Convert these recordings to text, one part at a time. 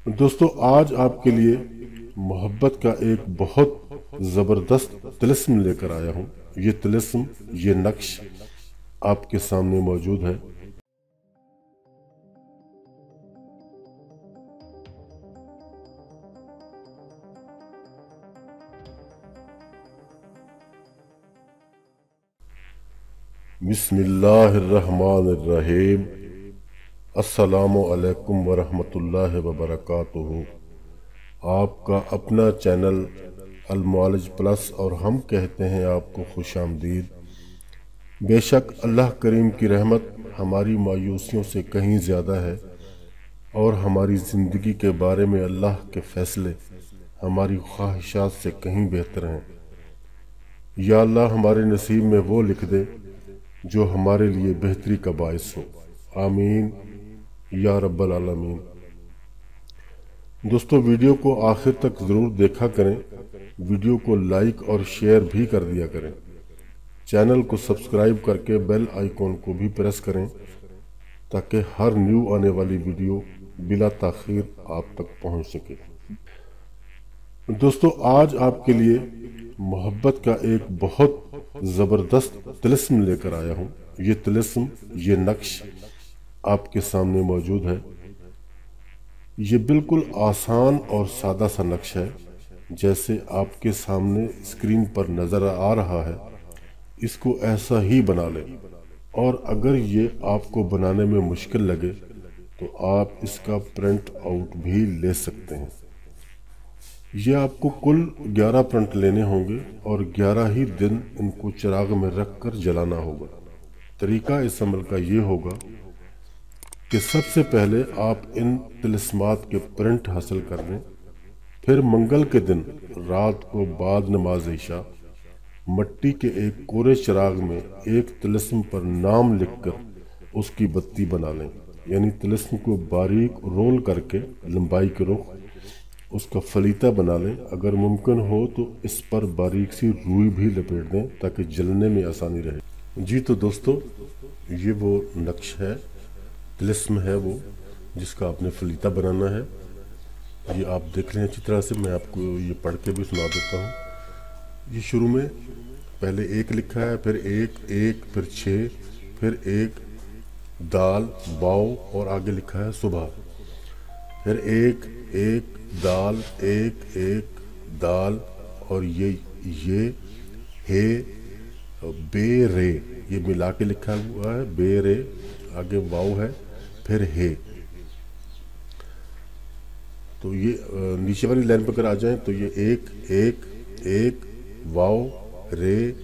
दोस्तों आज आपके लिए मोहब्बत का एक बहुत ज़बरदस्त तिलिस्म लेकर आया हूँ। ये तिलिस्म, ये नक्श आपके सामने मौजूद है। बिस्मिल्लाहिर्रहमानिर्रहीम। अस्सलामु अलैकुम वरहमतुल्लाहि वबरकातुहू। आपका अपना चैनल अल-मुआलिज प्लस और हम कहते हैं आपको खुशामदीद। बेशक अल्लाह करीम की रहमत हमारी मायूसियों से कहीं ज़्यादा है और हमारी ज़िंदगी के बारे में अल्लाह के फ़ैसले हमारी ख्वाहिशात से कहीं बेहतर हैं। या अल्लाह हमारे नसीब में वो लिख दे जो हमारे लिए बेहतरी का बायस हो। आमीन या रब्बल आलमीन। दोस्तों वीडियो को आखिर तक ज़रूर देखा करें, वीडियो को लाइक और शेयर भी कर दिया करें। चैनल को सब्सक्राइब करके बेल आइकॉन को भी प्रेस करें ताकि हर न्यू आने वाली वीडियो बिला ताख़ीर आप तक पहुंच सके। दोस्तों आज आपके लिए मोहब्बत का एक बहुत ज़बरदस्त तिलिस्म लेकर आया हूँ। ये तिलिस्म, ये नक्श आपके सामने मौजूद है। ये बिल्कुल आसान और सादा सा नक्श है, जैसे आपके सामने स्क्रीन पर नज़र आ रहा है। इसको ऐसा ही बना लें, और अगर ये आपको बनाने में मुश्किल लगे तो आप इसका प्रिंट आउट भी ले सकते हैं। ये आपको कुल 11 प्रिंट लेने होंगे और 11 ही दिन इनको चिराग में रख कर जलाना होगा। तरीका इस अमल का ये होगा कि सबसे पहले आप इन तिलिस्मात के प्रिंट हासिल कर लें। फिर मंगल के दिन रात को बाद नमाज इशा मट्टी के एक कोरे चिराग में एक तिलिस्म पर नाम लिखकर उसकी बत्ती बना लें। यानी तिलिस्म को बारीक रोल करके लंबाई के रुख उसका फलीता बना लें। अगर मुमकिन हो तो इस पर बारीक सी रुई भी लपेट दें ताकि जलने में आसानी रहे। जी तो दोस्तों ये वो नक्श है, तिलिस्म है वो जिसका आपने फलीता बनाना है। ये आप देख लें अच्छी तरह से, मैं आपको ये पढ़ के भी सुना देता हूँ। ये शुरू में पहले एक लिखा है, फिर एक, फिर 6, फिर एक दाल वाव और आगे लिखा है सुबह। फिर एक दाल, एक दाल और ये हे बे रे, ये मिला के लिखा हुआ है। बे रे आगे वाव है, फिर हे। तो ये नीचे वाली लाइन पर अगर आ जाएं तो ये एक वाव रे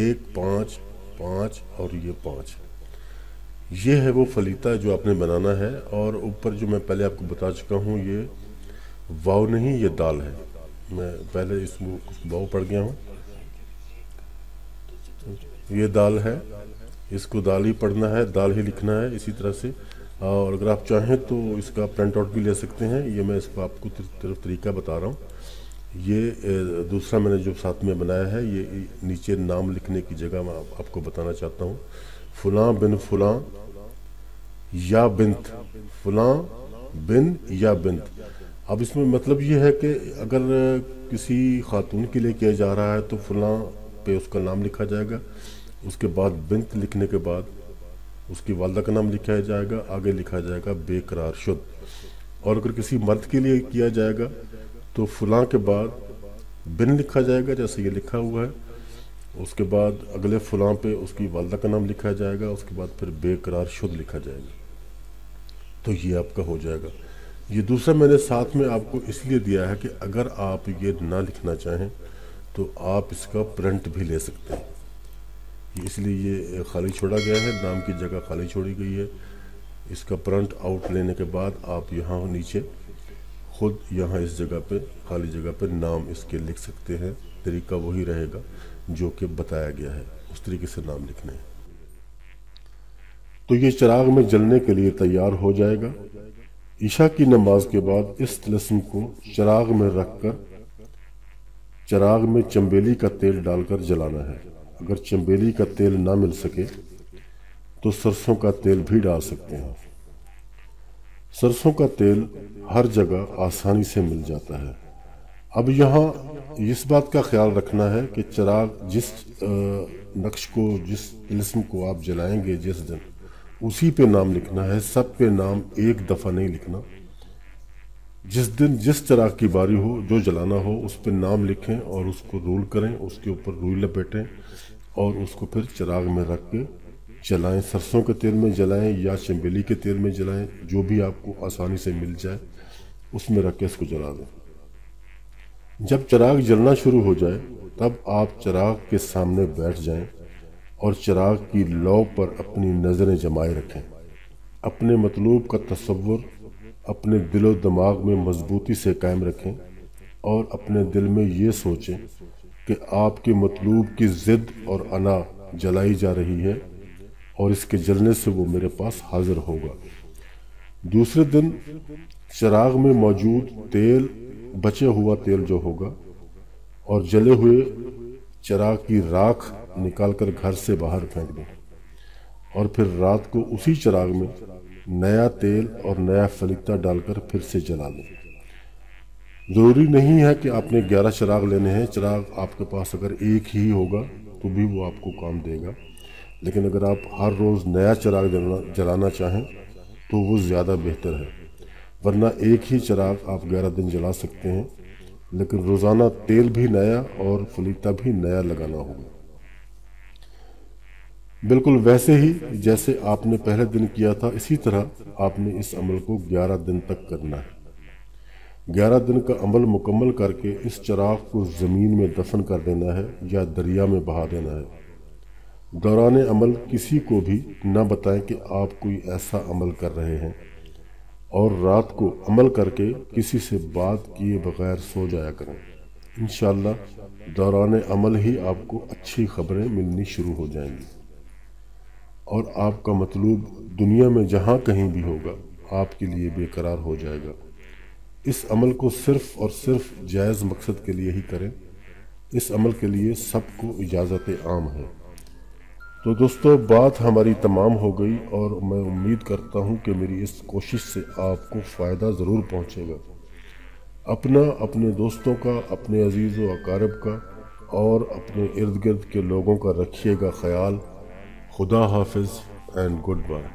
1 5 5 और ये 5। ये है वो फलीता जो आपने बनाना है। और ऊपर जो मैं पहले आपको बता चुका हूँ, ये वाव नहीं, ये दाल है। मैं पहले इसमें कुछ वाव पढ़ गया हूँ। ये दाल है, इसको दाल ही पढ़ना है, दाल ही लिखना है इसी तरह से। और अगर आप चाहें तो इसका प्रिंट आउट भी ले सकते हैं। ये मैं इसको आपको तरफ तरीका बता रहा हूँ। ये दूसरा मैंने जो साथ में बनाया है, ये नीचे नाम लिखने की जगह मैं आपको बताना चाहता हूँ। फुलां बिन फुलां या बिन्त, फुलां बिन या बिन्त। अब इसमें मतलब ये है कि अगर किसी खातून के लिए किया जा रहा है तो फुलां पे उसका नाम लिखा जाएगा, उसके बाद बिन्त लिखने के बाद उसकी वालदा का नाम लिखा जाएगा, आगे लिखा जाएगा बेकरार शुद्ध। और अगर किसी मर्द के लिए किया जाएगा तो फुलां के बाद बिन लिखा जाएगा जैसे ये लिखा हुआ है, उसके बाद अगले फुलां पे उसकी वालदा का नाम लिखा जाएगा, उसके बाद फिर बेकरार शुद्ध लिखा जाएगा। तो ये आपका हो जाएगा। ये दूसरा मैंने साथ में आपको इसलिए दिया है कि अगर आप ये ना लिखना चाहें तो आप इसका प्रिंट भी ले सकते हैं। इसलिए ये खाली छोड़ा गया है, नाम की जगह खाली छोड़ी गई है। इसका प्रिंट आउट लेने के बाद आप यहाँ नीचे खुद यहाँ इस जगह पे खाली जगह पे नाम इसके लिख सकते हैं। तरीका वही रहेगा जो कि बताया गया है, उस तरीके से नाम लिखने हैं। तो ये चिराग में जलने के लिए तैयार हो जाएगा। ईशा की नमाज के बाद इस तिलिस्म को चिराग में रखकर चिराग में चंबेली का तेल डालकर जलाना है। अगर चंबेली का तेल ना मिल सके तो सरसों का तेल भी डाल सकते हैं। सरसों का तेल हर जगह आसानी से मिल जाता है। अब यहाँ इस बात का ख्याल रखना है कि चिराग जिस नक्श को, जिस तिलिस्म को आप जलाएंगे जिस दिन, उसी पे नाम लिखना है, सब पे नाम एक दफ़ा नहीं लिखना। जिस दिन जिस चिराग की बारी हो, जो जलाना हो, उस पे नाम लिखें और उसको रोल करें, उसके ऊपर रुई लपेटें और उसको फिर चिराग में रख के जलाएं। सरसों के तेल में जलाएं या चमेली के तेल में जलाएं, जो भी आपको आसानी से मिल जाए उसमें रख के इसको जला दें। जब चिराग जलना शुरू हो जाए तब आप चिराग के सामने बैठ जाएं और चिराग की लौ पर अपनी नज़रें जमाए रखें। अपने मतलूब का तसव्वुर अपने दिलो दिमाग में मजबूती से कायम रखें और अपने दिल में ये सोचें कि आपके मतलूब की ज़िद और अना जलाई जा रही है और इसके जलने से वो मेरे पास हाजिर होगा। दूसरे दिन चिराग में मौजूद तेल, बचे हुआ तेल जो होगा, और जले हुए चिराग की राख निकालकर घर से बाहर फेंक दें और फिर रात को उसी चिराग में नया तेल और नया फलीता डालकर फिर से जला लें। ज़रूरी नहीं है कि आपने 11 चिराग लेने हैं। चिराग आपके पास अगर एक ही होगा तो भी वो आपको काम देगा, लेकिन अगर आप हर रोज़ नया चिराग जलाना चाहें तो वो ज़्यादा बेहतर है। वरना एक ही चिराग आप 11 दिन जला सकते हैं, लेकिन रोज़ाना तेल भी नया और फलीता भी नया लगाना होगा। बिल्कुल वैसे ही जैसे आपने पहले दिन किया था, इसी तरह आपने इस अमल को 11 दिन तक करना है। 11 दिन का अमल मुकम्मल करके इस चिराग को ज़मीन में दफन कर देना है या दरिया में बहा देना है। दौरान अमल किसी को भी न बताएं कि आप कोई ऐसा अमल कर रहे हैं और रात को अमल करके किसी से बात किए बगैर सो जाया करें। इंशाअल्लाह दौरान अमल ही आपको अच्छी खबरें मिलनी शुरू हो जाएंगी और आपका मतलूब दुनिया में जहाँ कहीं भी होगा आपके लिए बेकरार हो जाएगा। इस अमल को सिर्फ़ और सिर्फ जायज़ मकसद के लिए ही करें। इस अमल के लिए सबको इजाज़त आम है। तो दोस्तों, बात हमारी तमाम हो गई और मैं उम्मीद करता हूँ कि मेरी इस कोशिश से आपको फ़ायदा ज़रूर पहुँचेगा। अपना, अपने दोस्तों का, अपने अजीज़ व अकारिब का और अपने इर्द गिर्द के लोगों का रखिएगा ख्याल। खुदा हाफिज़ एंड गुड बाय।